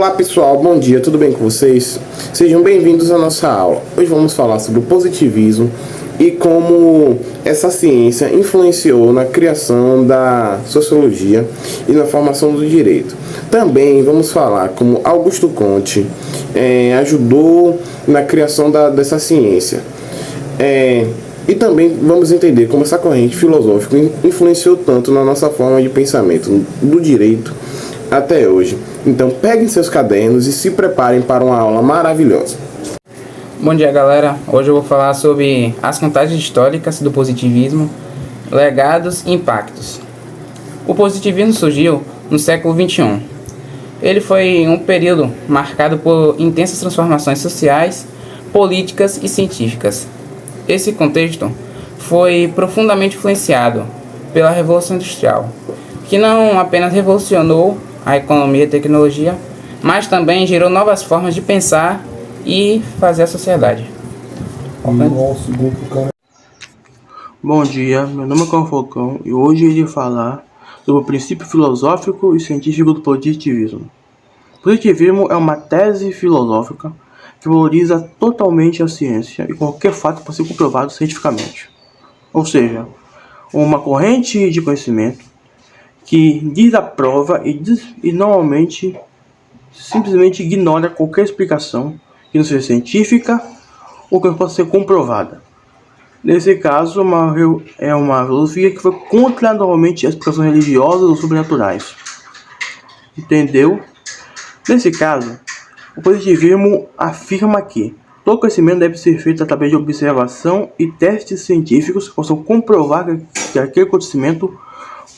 Olá pessoal, bom dia, tudo bem com vocês? Sejam bem-vindos à nossa aula. Hoje vamos falar sobre o positivismo e como essa ciência influenciou na criação da sociologia e na formação do direito. Também vamos falar como Augusto Comte ajudou na criação dessa ciência. E também vamos entender como essa corrente filosófica influenciou tanto na nossa forma de pensamento do direito até hoje. Então peguem seus cadernos e se preparem para uma aula maravilhosa. Bom dia, galera. Hoje eu vou falar sobre as contagens históricas do positivismo, legados e impactos. O positivismo surgiu no século XXI. Ele foi um período marcado por intensas transformações sociais, políticas e científicas. Esse contexto foi profundamente influenciado pela Revolução Industrial, que não apenas revolucionou a economia e a tecnologia, mas também gerou novas formas de pensar e fazer a sociedade. Bom dia, meu nome é Carlos Falcão e hoje eu irei falar sobre o princípio filosófico e científico do positivismo. O positivismo é uma tese filosófica que valoriza totalmente a ciência e qualquer fato pode ser comprovado cientificamente. Ou seja, uma corrente de conhecimento que desaprova e normalmente simplesmente ignora qualquer explicação que não seja científica ou que não possa ser comprovada. Nesse caso, é uma filosofia que foi contra normalmente as explicações religiosas ou sobrenaturais. Entendeu? Nesse caso, o positivismo afirma que todo conhecimento deve ser feito através de observação e testes científicos que possam comprovar que aquele acontecimento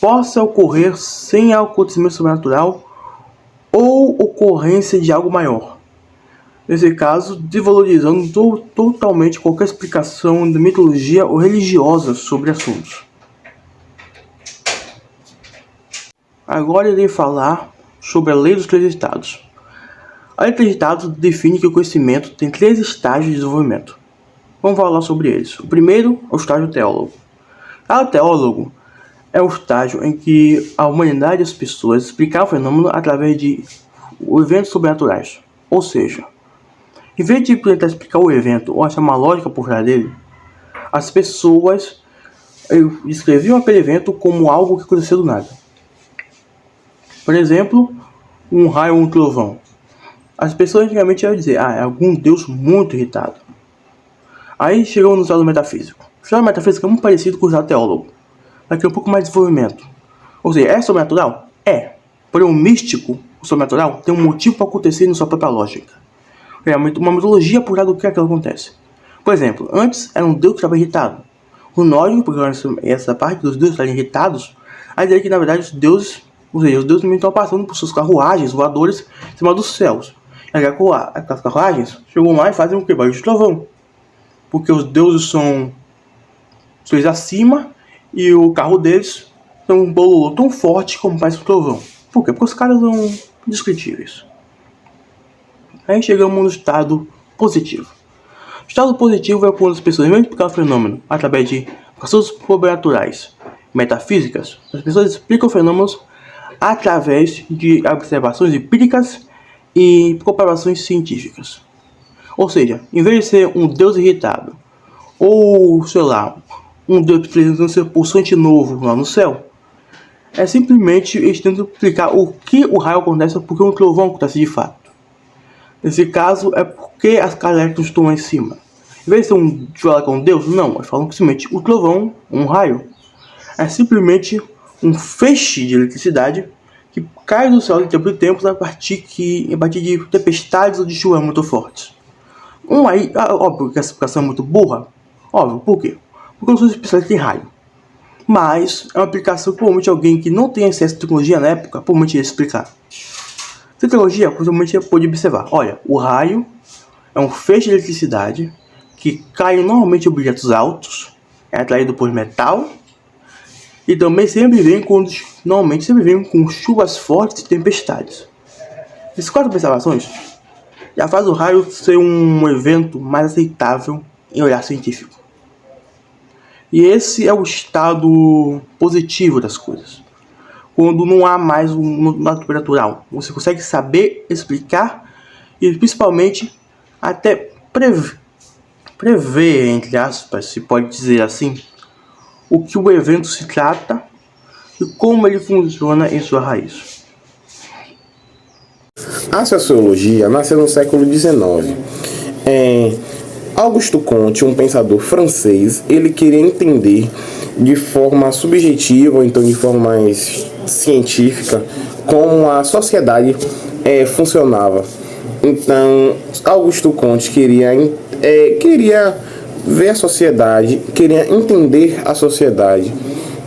possa ocorrer sem acontecimento sobrenatural ou ocorrência de algo maior. Nesse caso, desvalorizando totalmente qualquer explicação da mitologia ou religiosa sobre assuntos. Agora irei falar sobre a lei dos três estados. A lei dos três estados define que o conhecimento tem três estágios de desenvolvimento. Vamos falar sobre eles. O primeiro é o estágio teólogo. O teólogo é o estágio em que a humanidade e as pessoas explicaram o fenômeno através de eventos sobrenaturais. Ou seja, em vez de tentar explicar o evento ou achar uma lógica por trás dele, as pessoas descreviam aquele evento como algo que aconteceu do nada. Por exemplo, um raio ou um trovão. As pessoas antigamente iam dizer, é algum deus muito irritado. Aí chegou no estado metafísico. O estado metafísico é muito parecido com o estado teólogo. Aqui um pouco mais de desenvolvimento. Ou seja, é sobrenatural? É. Porém, o místico, o sobrenatural, tem um motivo para acontecer na sua própria lógica. É uma metodologia por trás do que aquilo acontece. Por exemplo, antes era um deus que estava irritado. O nórdico, porque essa parte dos deuses estarem irritados, a ideia é que na verdade os deuses também estão passando por suas carruagens voadores em cima dos céus. E aquelas carruagens chegam lá e fazem o que? Barulho de trovão. Porque os deuses são acima e o carro deles tem um bololô tão forte como faz o trovão. Por quê? Porque os caras são indescritíveis. Aí chegamos no estado positivo. O estado positivo é quando as pessoas vão explicar o fenômeno através de questões sobrenaturais, metafísicas. As pessoas explicam fenômenos através de observações empíricas e comprovações científicas. Ou seja, em vez de ser um deus irritado ou, um deus precisando ser pulsante novo lá no céu, é simplesmente eles tentam explicar o que o raio acontece, porque um trovão acontece de fato. Nesse caso, é porque as galáxias estão lá em cima. Em vez de ser um deus, não, eles falam que simplesmente o trovão, um raio, é simplesmente um feixe de eletricidade que cai do céu de tempo em tempos a partir de tempestades ou de chuva muito fortes. Óbvio que essa explicação é muito burra. Óbvio, por quê? Porque eu não sou especialista em raio. Mas é uma aplicação que provavelmente alguém que não tem acesso à tecnologia na época provavelmente ia explicar. Tecnologia provavelmente pode observar. Olha, o raio é um feixe de eletricidade que cai normalmente em objetos altos, é atraído por metal e também normalmente sempre vem com chuvas fortes e tempestades. Essas quatro observações já faz o raio ser um evento mais aceitável em olhar científico. E esse é o estado positivo das coisas. quando não há mais um natural. Você consegue saber explicar e principalmente até prever, entre aspas, se pode dizer assim, o que o evento se trata e como ele funciona em sua raiz. A sociologia nasceu no século XIX. Auguste Comte, um pensador francês, ele queria entender de forma subjetiva, ou então de forma mais científica, como a sociedade funcionava. Então, Auguste Comte queria ver a sociedade, queria entender a sociedade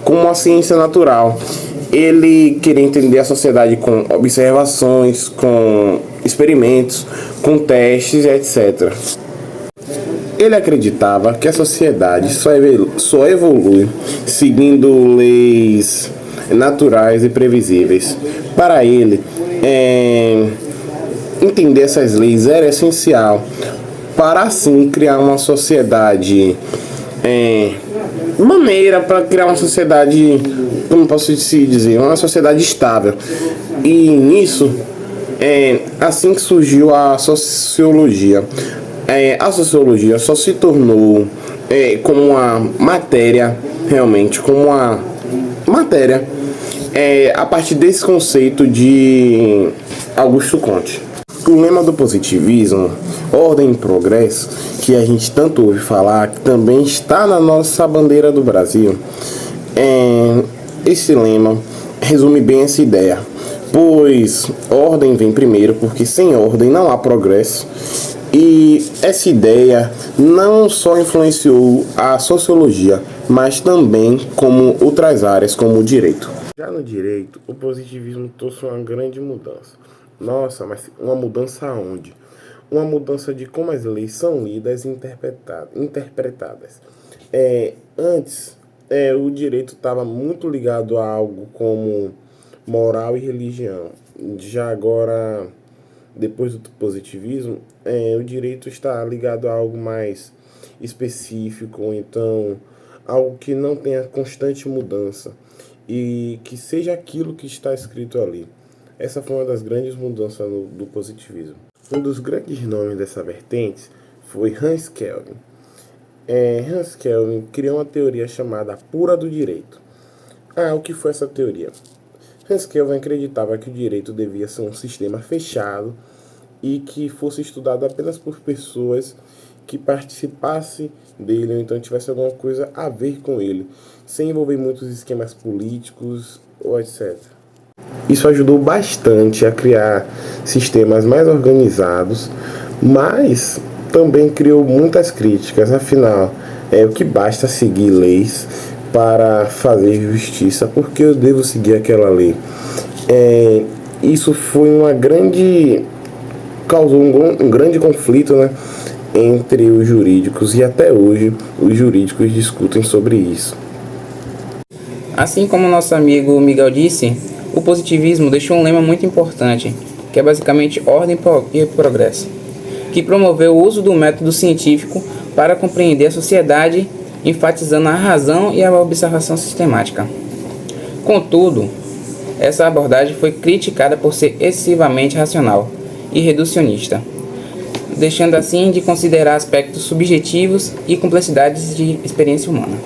como uma ciência natural. Ele queria entender a sociedade com observações, com experimentos, com testes, etc. Ele acreditava que a sociedade só evolui seguindo leis naturais e previsíveis. Para ele, entender essas leis era essencial para assim criar uma sociedade maneira para criar uma sociedade, como posso dizer, uma sociedade estável. E nisso assim que surgiu a sociologia. A sociologia só se tornou como uma matéria, realmente, como uma matéria, a partir desse conceito de Auguste Comte. O lema do positivismo, ordem e progresso, que a gente tanto ouve falar, que também está na nossa bandeira do Brasil, esse lema resume bem essa ideia, pois ordem vem primeiro, porque sem ordem não há progresso. E essa ideia não só influenciou a sociologia, mas também como outras áreas, como o direito. Já no direito, o positivismo trouxe uma grande mudança. Nossa, mas uma mudança aonde? Uma mudança de como as leis são lidas e interpretadas. Antes, o direito estava muito ligado a algo como moral e religião. Já agora, depois do positivismo, o direito está ligado a algo mais específico, ou então algo que não tenha constante mudança e que seja aquilo que está escrito ali. Essa foi uma das grandes mudanças do positivismo. Um dos grandes nomes dessa vertente foi Hans Kelvin. Hans Kelvin criou uma teoria chamada pura do direito. O que foi essa teoria? Hans Kelvin acreditava que o direito devia ser um sistema fechado e que fosse estudado apenas por pessoas que participassem dele, ou então tivesse alguma coisa a ver com ele, sem envolver muitos esquemas políticos ou etc. Isso ajudou bastante a criar sistemas mais organizados, mas também criou muitas críticas. Afinal, o que basta seguir leis para fazer justiça, porque eu devo seguir aquela lei. Isso foi causou um grande conflito, né, entre os jurídicos, e até hoje os jurídicos discutem sobre isso. Assim como nosso amigo Miguel disse, o positivismo deixou um lema muito importante, que é basicamente ordem e progresso, que promoveu o uso do método científico para compreender a sociedade, enfatizando a razão e a observação sistemática. Contudo, essa abordagem foi criticada por ser excessivamente racional e reducionista, deixando assim de considerar aspectos subjetivos e complexidades de experiência humana.